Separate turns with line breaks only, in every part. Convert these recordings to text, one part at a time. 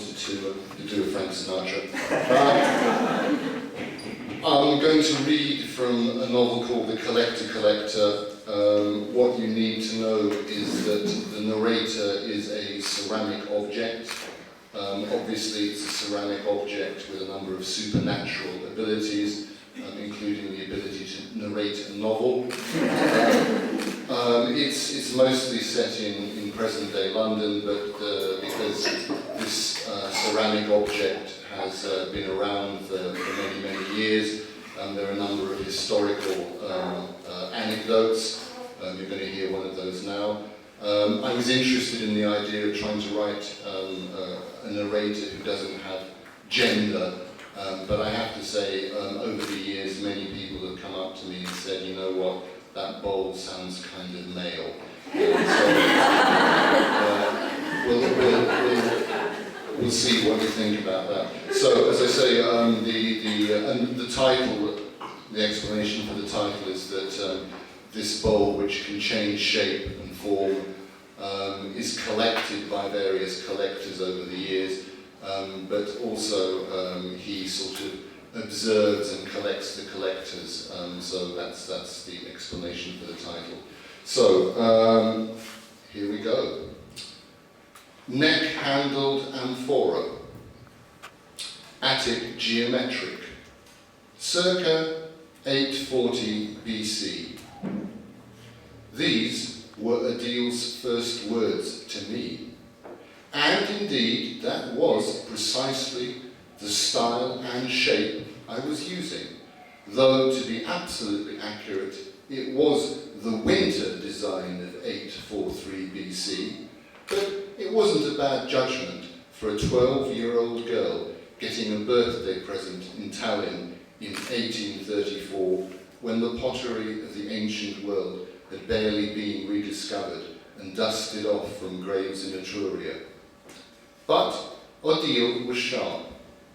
wanted to do a Frank Sinatra. I'm going to read from a novel called The Collector. What you need to know is that the narrator is a ceramic object. Obviously it's a ceramic object with a number of supernatural abilities, including the ability to narrate a novel. It's mostly set in present-day London, but because this ceramic object has been around for many, many years, there are a number of historical anecdotes. You're going to hear one of those now. I was interested in the idea of trying to write a narrator who doesn't have gender, but I have to say, over the years, many people have come up to me and said, you know what, that bowl sounds kind of male. We'll see what you think about that. So, as I say, the title, the explanation for the title is that this bowl, which can change shape and form, is collected by various collectors over the years, but also he sort of observes and collects the collectors, so that's the explanation for the title. So, here we go. Neck-handled amphora, Attic geometric, circa 840 BC. These were Adil's first words to me, and indeed that was precisely the style and shape I was using, though to be absolutely accurate, it was the winter design of 843 BC, but it wasn't a bad judgment for a 12-year-old girl getting a birthday present in Tallinn in 1834, when the pottery of the ancient world had barely been rediscovered and dusted off from graves in Etruria. But Odile was sharp,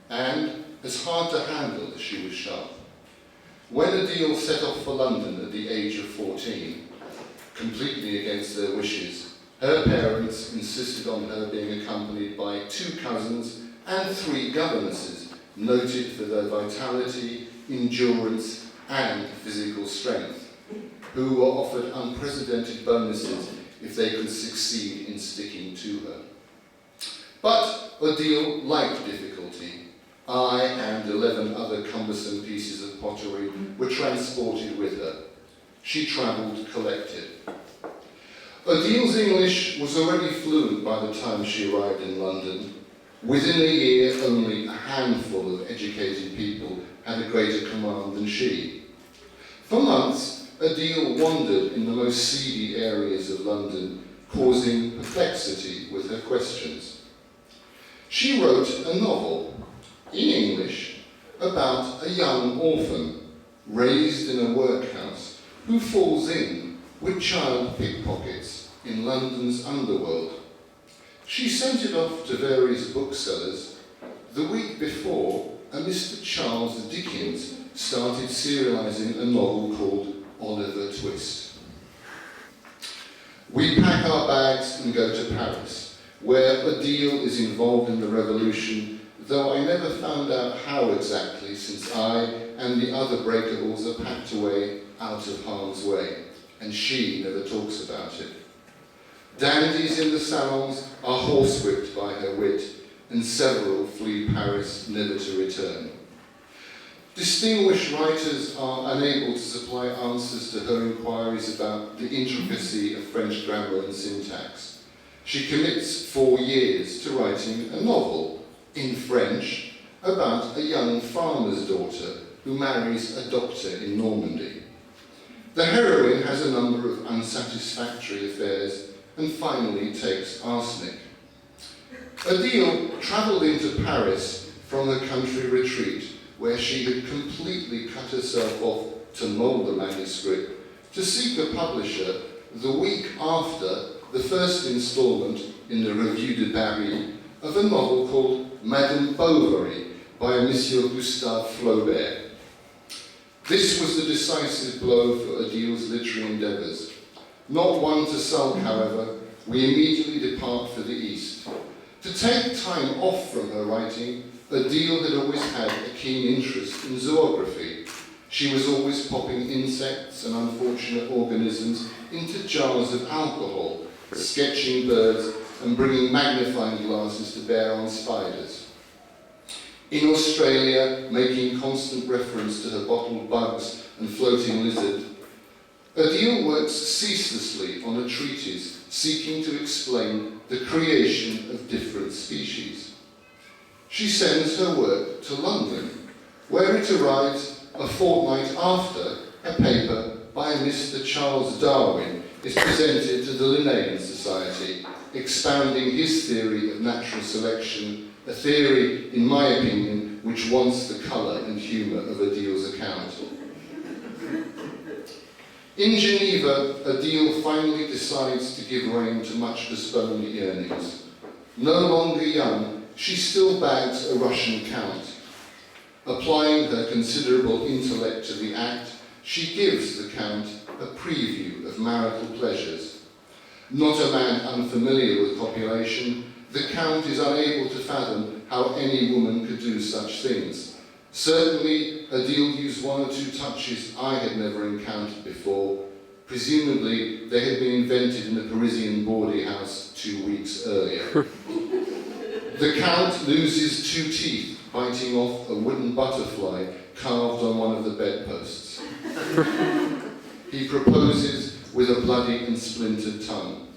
and as hard to handle as she was sharp. When Odile set off for London at the age of 14, completely against their wishes, her parents insisted on her being accompanied by 2 cousins and 3 governesses, noted for their vitality, endurance, and physical strength, who were offered unprecedented bonuses if they could succeed in sticking to her. But Odile liked difficulty. I and 11 other cumbersome pieces of pottery were transported with her. She travelled collected. Odile's English was already fluent by the time she arrived in London. Within a year, only a handful of educated people had a greater command than she. For months, Odile wandered in the most seedy areas of London, causing perplexity with her questions. She wrote a novel, in English, about a young orphan, raised in a workhouse, who falls in with child pickpockets in London's underworld. She sent it off to various booksellers. The week before, a Mr. Charles Dickens started serialising a novel called Oliver Twist. We pack our bags and go to Paris, where Odile is involved in the revolution, though I never found out how exactly, since I and the other breakables are packed away out of harm's way, and she never talks about it. Dandies in the salons are horsewhipped by her wit, and several flee Paris never to return. Distinguished writers are unable to supply answers to her inquiries about the intricacy of French grammar and syntax. She commits 4 years to writing a novel, in French, about a young farmer's daughter who marries a doctor in Normandy. The heroine has a number of unsatisfactory affairs and finally takes arsenic. Odile travelled into Paris from her country retreat, where she had completely cut herself off to mould the manuscript, to seek a publisher the week after the first instalment in the Revue de Paris of a novel called Madame Bovary by Monsieur Gustave Flaubert. This was the decisive blow for Odile's literary endeavours. Not one to sulk, however, we immediately depart for the east. To To take time off from her writing, Adele had always had a keen interest in zoography. She was always popping insects and unfortunate organisms into jars of alcohol, sketching birds and bringing magnifying glasses to bear on spiders. In Australia, making constant reference to her bottled bugs and floating lizard, Adele works ceaselessly on a treatise seeking to explain the creation of different species. She sends her work to London, where it arrives a fortnight after a paper by Mr. Charles Darwin is presented to the Linnean Society, expounding his theory of natural selection, a theory, in my opinion, which wants the colour and humour of Adele's account. In Geneva, Adele finally decides to give rein to much postponed yearnings. No longer young, she still bags a Russian count. Applying her considerable intellect to the act, she gives the count a preview of marital pleasures. Not a man unfamiliar with copulation, the count is unable to fathom how any woman could do such things. Certainly, Adele used one or two touches I had never encountered before. Presumably, they had been invented in a Parisian bawdy house 2 weeks earlier. The Count loses 2 teeth, biting off a wooden butterfly carved on one of the bedposts. He proposes with a bloody and splintered tongue.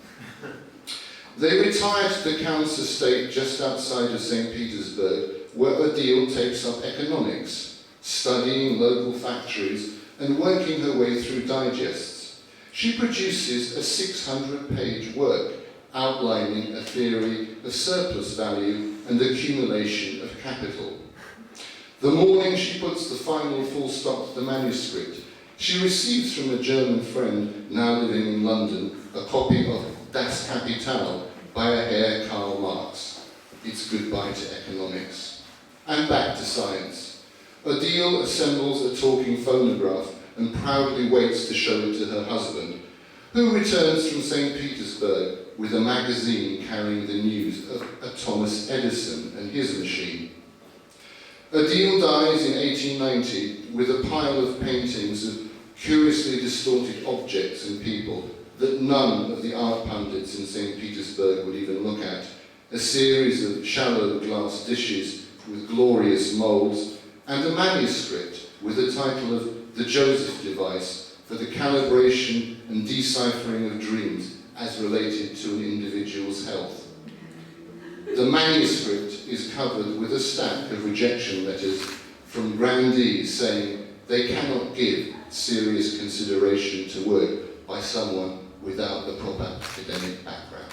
They retire to the Count's estate just outside of St. Petersburg, where Adele takes up economics, studying local factories and working her way through digests. She produces a 600-page work outlining a theory of surplus value and accumulation of capital. The morning she puts the final full stop to the manuscript, she receives from a German friend now living in London a copy of Das Kapital by a Herr Karl Marx. It's goodbye to economics. And back to science. Adele assembles a talking phonograph and proudly waits to show it to her husband, who returns from St. Petersburg with a magazine carrying the news of a Thomas Edison and his machine. Adele dies in 1890 with a pile of paintings of curiously distorted objects and people that none of the art pundits in St. Petersburg would even look at, a series of shallow glass dishes with glorious moulds, and a manuscript with the title of The Joseph Device for the calibration and deciphering of dreams as related to an individual's health. The manuscript is covered with a stack of rejection letters from grandees saying they cannot give serious consideration to work by someone without the proper academic background.